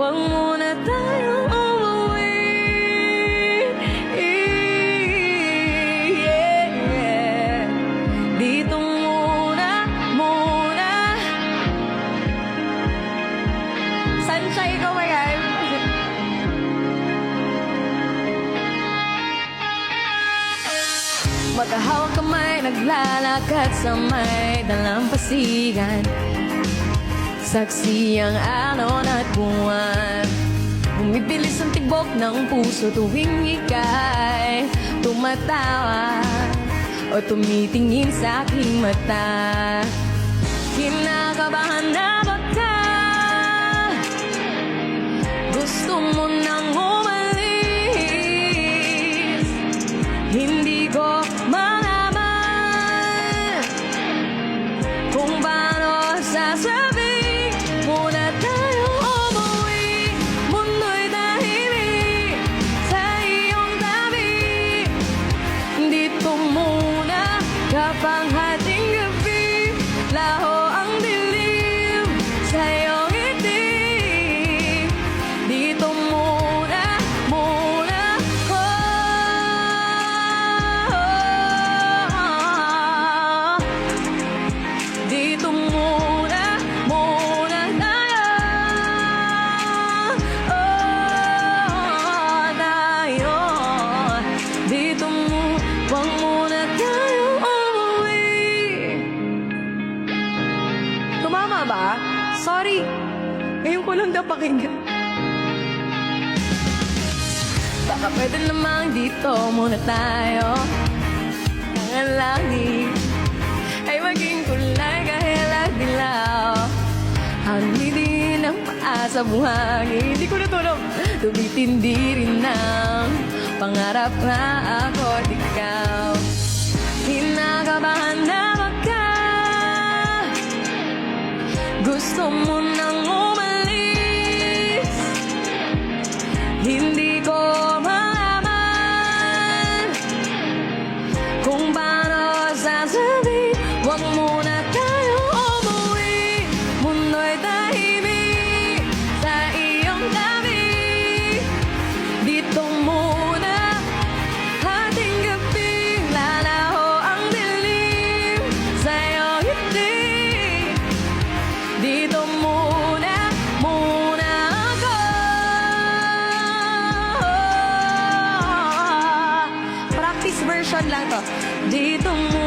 Huwag muna tayong umuwi. Yeah. Dito muna. Sunshine ko ba yan? Magkahawak kamay, naglalakad sa may dalampasigan. Saksi ang alon at buwan. Bumibilis ang tibok ng puso tuwing ika'y tumatawa o tumitingin sa aking mata. Kinakabahan na ba ka? Gusto mo nang umalis. Hindi ko malaman kung paano sasabihin. Muna tayong umuwi. Mundo'y tahimik sa iyong tabi. Dito muna kapag hating gabi. Laho ang dilim sa iyong ngiti. Dito muna oh. Dito muna tayo. Tayo. Dito huwag muna tayo umuwi. Tumama ba? Sorry. Ngayon ko lang daw pakinggan. Baka pwede namang dito muna tayo. Ang langit ay maging kulay kahit dilaw. Hangin ang paa sa buhangin. Hindi ko natulog. Tumitindi rin ng pangarap na ako at ikaw. Kinakabahan na ba ka? Gusto mo nang umalis. Hindi ko malaman kung paano sasabihin. Huwag muna tayong umuwi. Mundo'y tahimik sa iyong tabi. Dito muna hating gabi. Lalaho ang dilim sa iyong ngiti. Dito muna ako. Practice version lang to. Dito muna